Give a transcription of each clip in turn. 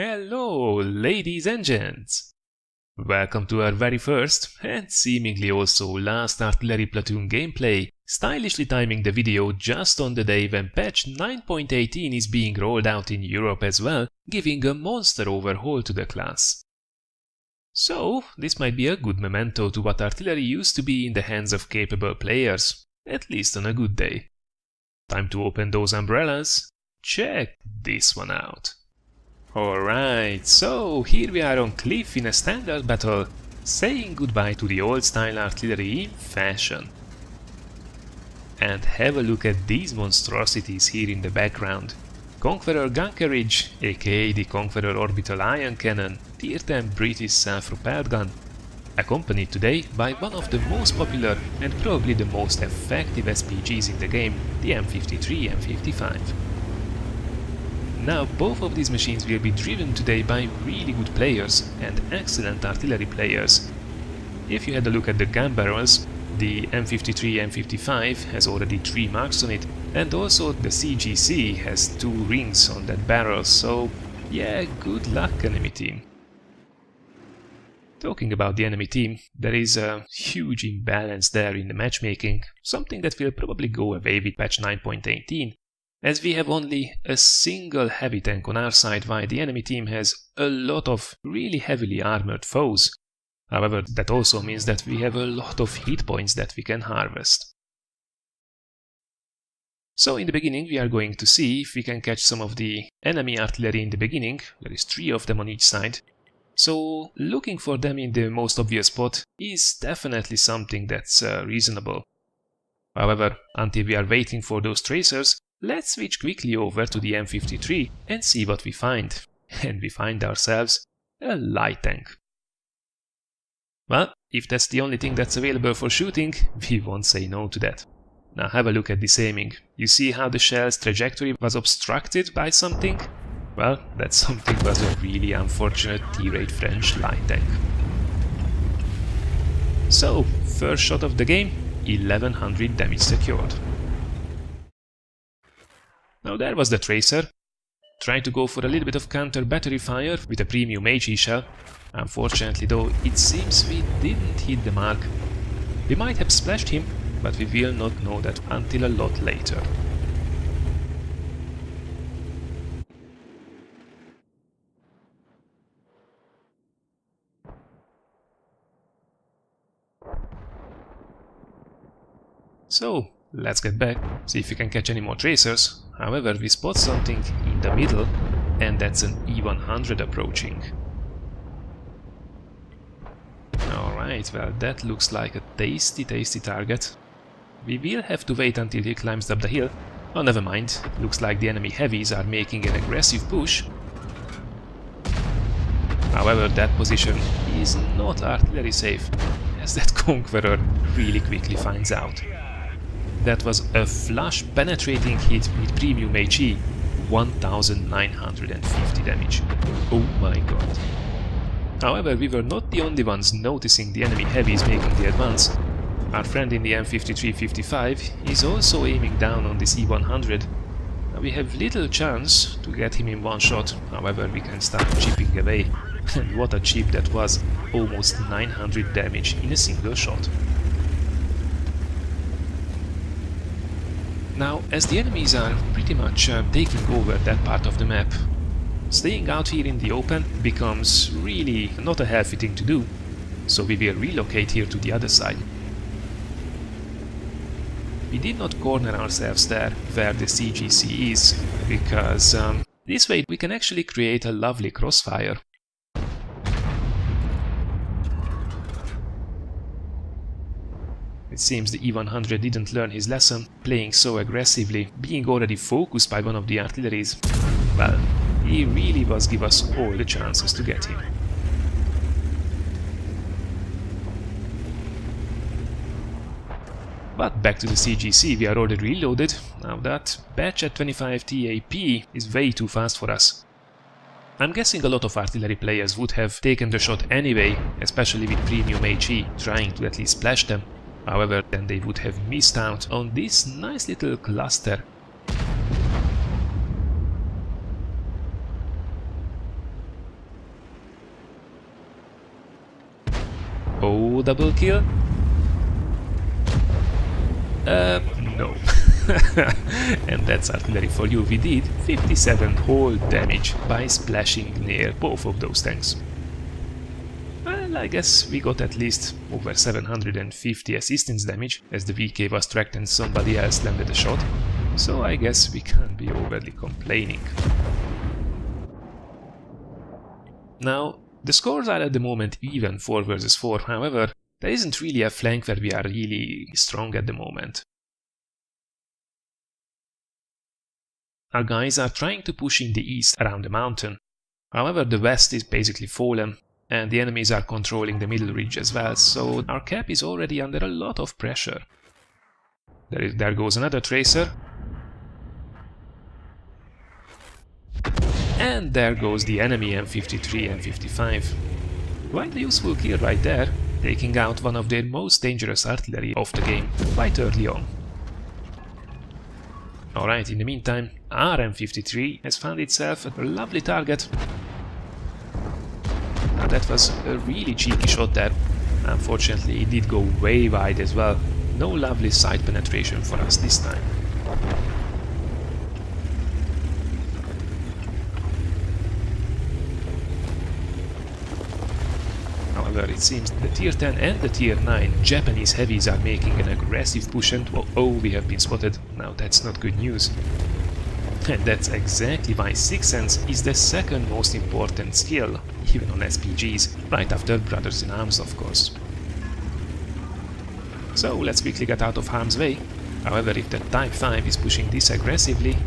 Hello, ladies and gents! Welcome to our very first, and seemingly also last artillery platoon gameplay, stylishly timing the video just on the day when patch 9.18 is being rolled out in Europe as well, giving a monster overhaul to the class. So, this might be a good memento to what artillery used to be in the hands of capable players, at least on a good day. Time to open those umbrellas. Check this one out. Alright, so here we are on cliff in a standard battle, saying goodbye to the old style artillery in fashion. And have a look at these monstrosities here in the background. Conqueror gun carriage, aka the Conqueror Orbital Ion Cannon, tier 10 British self-propelled gun, accompanied today by one of the most popular and probably the most effective SPGs in the game, the M53 M55. Now, both of these machines will be driven today by really good players and excellent artillery players. If you had a look at the gun barrels, the M53 M55 has already 3 marks on it, and also the CGC has 2 rings on that barrel, so yeah, good luck, enemy team. Talking about the enemy team, there is a huge imbalance there in the matchmaking, something that will probably go away with patch 9.18. As we have only a single heavy tank on our side while the enemy team has a lot of really heavily armored foes. However, that also means that we have a lot of hit points that we can harvest. So in the beginning we are going to see if we can catch some of the enemy artillery in the beginning. There is 3 of them on each side. So looking for them in the most obvious spot is definitely something that's reasonable. However, until we are waiting for those tracers, let's switch quickly over to the M53 and see what we find. And we find ourselves a light tank. Well, if that's the only thing that's available for shooting, we won't say no to that. Now have a look at this aiming. You see how the shell's trajectory was obstructed by something? Well, that something was a really unfortunate T-rate French light tank. So, first shot of the game, 1100 damage secured. Now there was the tracer. Tried to go for a little bit of counter battery fire with a premium HE shell. Unfortunately though, it seems we didn't hit the mark. We might have splashed him, but we will not know that until a lot later. So, let's get back, see if we can catch any more tracers. However, we spot something in the middle, and that's an E100 approaching. Alright, well that looks like a tasty target. We will have to wait until he climbs up the hill. Oh, never mind, looks like the enemy heavies are making an aggressive push. However, that position is not artillery safe, as that Conqueror really quickly finds out. That was a flush penetrating hit with premium HE, 1950 damage. Oh my god. However, we were not the only ones noticing the enemy heavies making the advance. Our friend in the M53-55 is also aiming down on this E100. Now we have little chance to get him in one shot, however we can start chipping away. And what a chip that was, almost 900 damage in a single shot. Now, as the enemies are pretty much taking over that part of the map, staying out here in the open becomes really not a healthy thing to do, so we will relocate here to the other side. We did not corner ourselves there where the CGC is, because this way we can actually create a lovely crossfire. It seems the E100 didn't learn his lesson, playing so aggressively, being already focused by one of the artilleries. Well, he really was give us all the chances to get him. But back to the CGC, we are already reloaded. Now that batch at 25 TAP is way too fast for us. I'm guessing a lot of artillery players would have taken the shot anyway, especially with premium HE, trying to at least splash them. However, then they would have missed out on this nice little cluster. Oh, double kill? No. And that's artillery for you. We did 57 whole damage by splashing near both of those tanks. Well, I guess we got at least over 750 assistance damage as the VK was tracked and somebody else landed a shot. So I guess we can't be overly complaining. Now, the scores are at the moment even 4 versus 4, however, there isn't really a flank where we are really strong at the moment. Our guys are trying to push in the east around the mountain, however the west is basically fallen and the enemies are controlling the middle ridge as well, so our cap is already under a lot of pressure. There goes another tracer. And there goes the enemy M53 and 55. Quite a useful kill right there, taking out one of their most dangerous artillery of the game quite early on. Alright, in the meantime, our M53 has found itself a lovely target. Now that was a really cheeky shot there. Unfortunately, it did go way wide as well. No lovely side penetration for us this time. However, it seems the tier 10 and the tier 9 Japanese heavies are making an aggressive push and oh, we have been spotted. Now that's not good news. And that's exactly why Sixth Sense is the second most important skill, even on SPGs, right after Brothers in Arms of course. So let's quickly get out of harm's way. However, if the Type 5 is pushing this aggressively,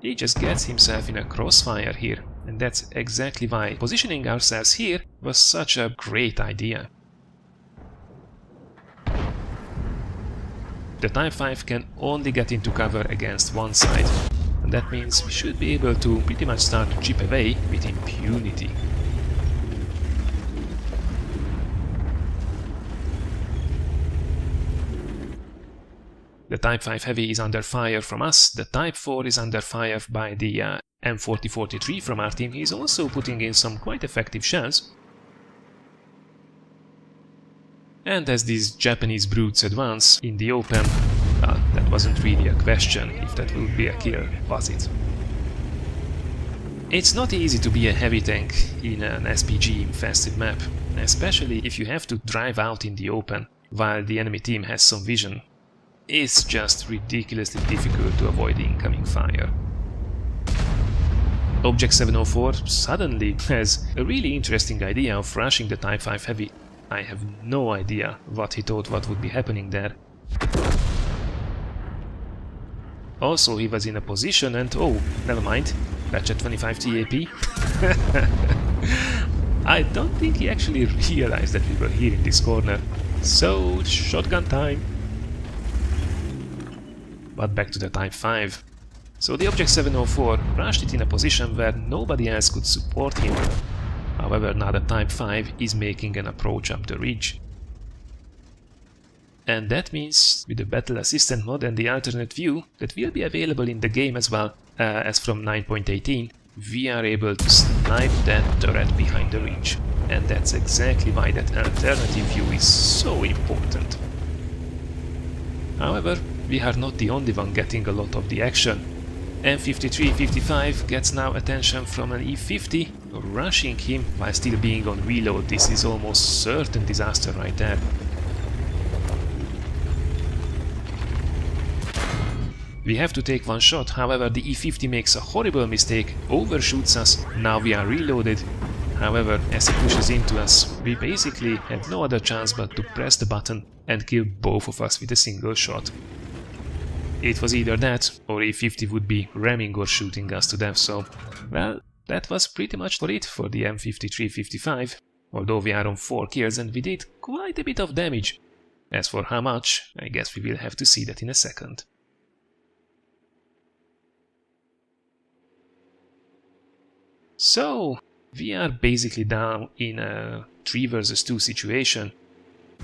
he just gets himself in a crossfire here. And that's exactly why positioning ourselves here was such a great idea. The Type 5 can only get into cover against one side, and that means we should be able to pretty much start to chip away with impunity. The Type 5 Heavy is under fire from us, the Type 4 is under fire by the M4043 from our team. He's also putting in some quite effective shells. And as these Japanese brutes advance in the open, well, that wasn't really a question if that would be a kill, was it? It's not easy to be a heavy tank in an SPG infested map, especially if you have to drive out in the open while the enemy team has some vision. It's just ridiculously difficult to avoid incoming fire. Object 704 suddenly has a really interesting idea of rushing the Type 5 Heavy. I have no idea what he thought what would be happening there. Also, he was in a position and oh, never mind, patch at 25 TAP. I don't think he actually realized that we were here in this corner. So, shotgun time. But back to the Type 5. So the Object 704 rushed it in a position where nobody else could support him. However, now the Type 5 is making an approach up the ridge. And that means, with the Battle Assistant mod and the alternate view that will be available in the game as well as from 9.18, we are able to snipe that turret behind the ridge. And that's exactly why that alternative view is so important. However, we are not the only one getting a lot of the action. M53-55 gets now attention from an E50, rushing him while still being on reload. This is almost certain disaster right there. We have to take one shot, however the E50 makes a horrible mistake, overshoots us, now we are reloaded. However, as he pushes into us, we basically had no other chance but to press the button and kill both of us with a single shot. It was either that, or E50 would be ramming or shooting us to death, so, well, that was pretty much for it for the M53-55, although we are on 4 kills and we did quite a bit of damage. As for how much, I guess we will have to see that in a second. So, we are basically down in a 3 versus 2 situation.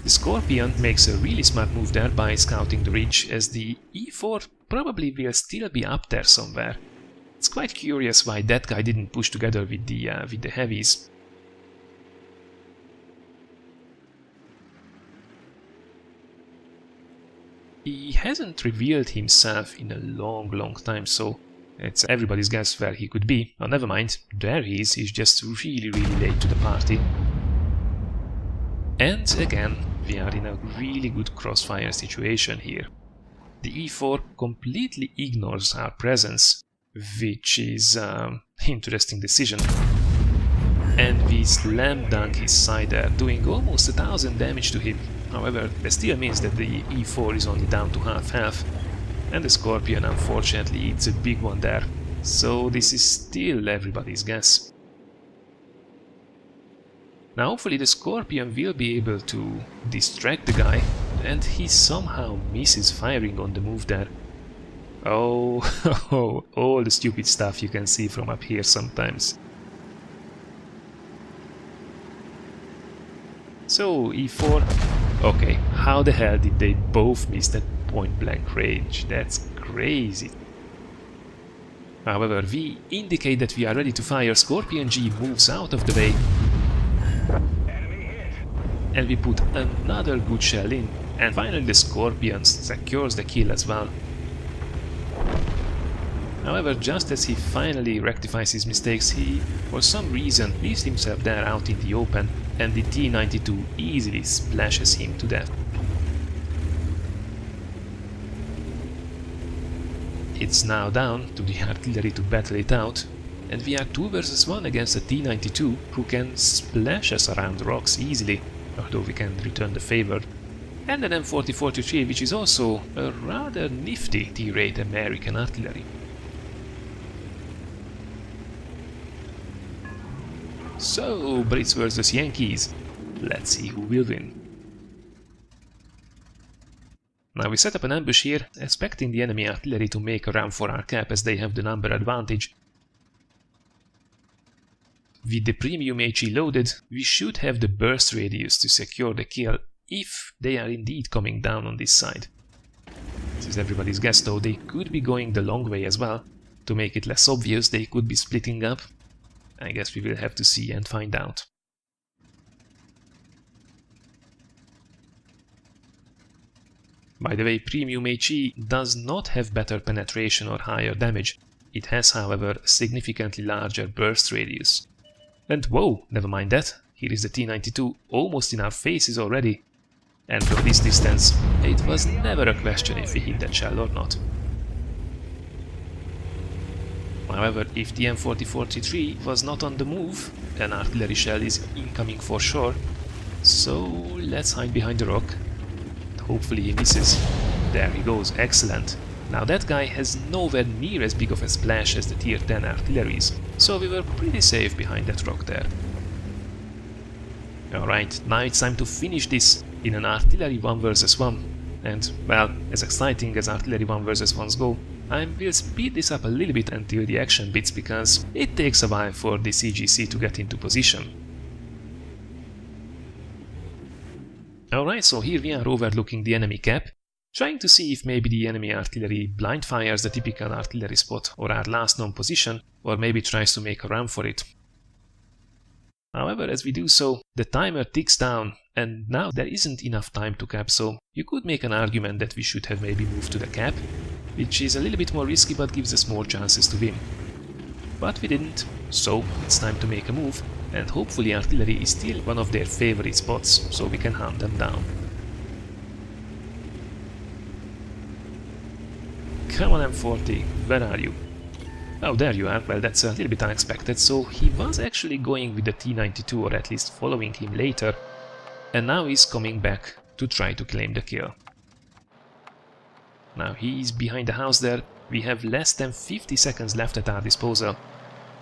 The Scorpion makes a really smart move there by scouting the ridge, as the E4 probably will still be up there somewhere. It's quite curious why that guy didn't push together with the heavies. He hasn't revealed himself in a long time, so it's everybody's guess where he could be. Oh, never mind, there he is, he's just really late to the party. And again, we are in a really good crossfire situation here. The E4 completely ignores our presence, which is an interesting decision. And we slam dunk his side there, doing almost 1000 damage to him. However, that still means that the E4 is only down to half health. And the Scorpion unfortunately eats a big one there. So this is still everybody's guess. Now hopefully the Scorpion will be able to distract the guy, and he somehow misses firing on the move there. Oh, all the stupid stuff you can see from up here sometimes. So E4, okay, how the hell did they both miss that point blank range? That's crazy. However, we indicate that we are ready to fire. Scorpion G moves out of the way. And we put another good shell in. And finally the Scorpion secures the kill as well. However, just as he finally rectifies his mistakes, he, for some reason, leaves himself there out in the open, and the T-92 easily splashes him to death. It's now down to the artillery to battle it out, and we are 2 versus 1 against a T-92 who can splash us around rocks easily, although we can return the favor. And an M40-43, which is also a rather nifty T-rate American artillery. So, Brits versus Yankees. Let's see who will win. Now we set up an ambush here, expecting the enemy artillery to make a run for our cap as they have the number advantage. With the premium HE loaded, we should have the burst radius to secure the kill if they are indeed coming down on this side. This is everybody's guess though, they could be going the long way as well. To make it less obvious, they could be splitting up. I guess we will have to see and find out. By the way, premium HE does not have better penetration or higher damage. It has, however, a significantly larger burst radius. And whoa, never mind that. Here is the T-92 almost in our faces already. And from this distance, it was never a question if we hit that shell or not. However, if the M40-43 was not on the move, an artillery shell is incoming for sure. So let's hide behind the rock. Hopefully he misses. There he goes, excellent. Now that guy has nowhere near as big of a splash as the tier 10 artilleries, so we were pretty safe behind that rock there. Alright, now it's time to finish this in an artillery 1 versus 1. And, well, as exciting as artillery 1 versus 1s go, I will speed this up a little bit until the action bits, because it takes a while for the CGC to get into position. Alright, so here we are overlooking the enemy cap, trying to see if maybe the enemy artillery blind fires the typical artillery spot or our last known position, or maybe tries to make a run for it. However, as we do so, the timer ticks down, and now there isn't enough time to cap, so you could make an argument that we should have maybe moved to the cap, which is a little bit more risky but gives us more chances to win. But we didn't, so it's time to make a move, and hopefully artillery is still one of their favorite spots, so we can hunt them down. Come on M40, where are you? Oh, there you are. Well, that's a little bit unexpected, so he was actually going with the T-92, or at least following him later, and now he's coming back to try to claim the kill. Now he's behind the house there. We have less than 50 seconds left at our disposal.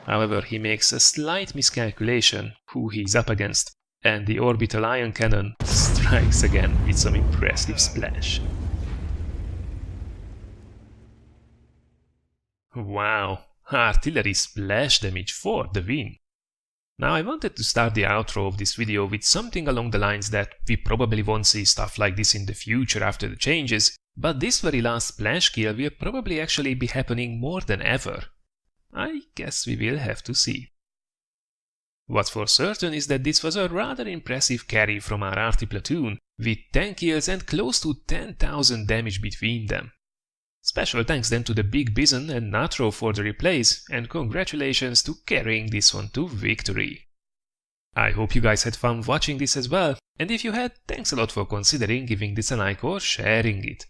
However, he makes a slight miscalculation who he's up against, and the orbital ion cannon strikes again with some impressive splash. Wow, artillery splash damage for the win. Now I wanted to start the outro of this video with something along the lines that we probably won't see stuff like this in the future after the changes, but this very last splash kill will probably actually be happening more than ever. I guess we will have to see. What's for certain is that this was a rather impressive carry from our arty platoon, with 10 kills and close to 10,000 damage between them. Special thanks then to the Big Bison and Natro for the replays, and congratulations to carrying this one to victory. I hope you guys had fun watching this as well, and if you had, thanks a lot for considering giving this a like or sharing it.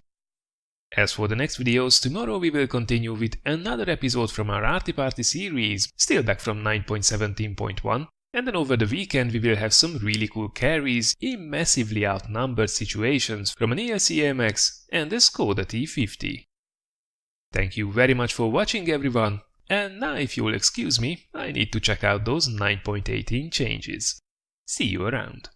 As for the next videos, tomorrow we will continue with another episode from our Arty Party series, still back from 9.17.1, and then over the weekend we will have some really cool carries in massively outnumbered situations from an ELC AMX and a Skoda T50. Thank you very much for watching everyone, and now if you'll excuse me, I need to check out those 9.18 changes. See you around.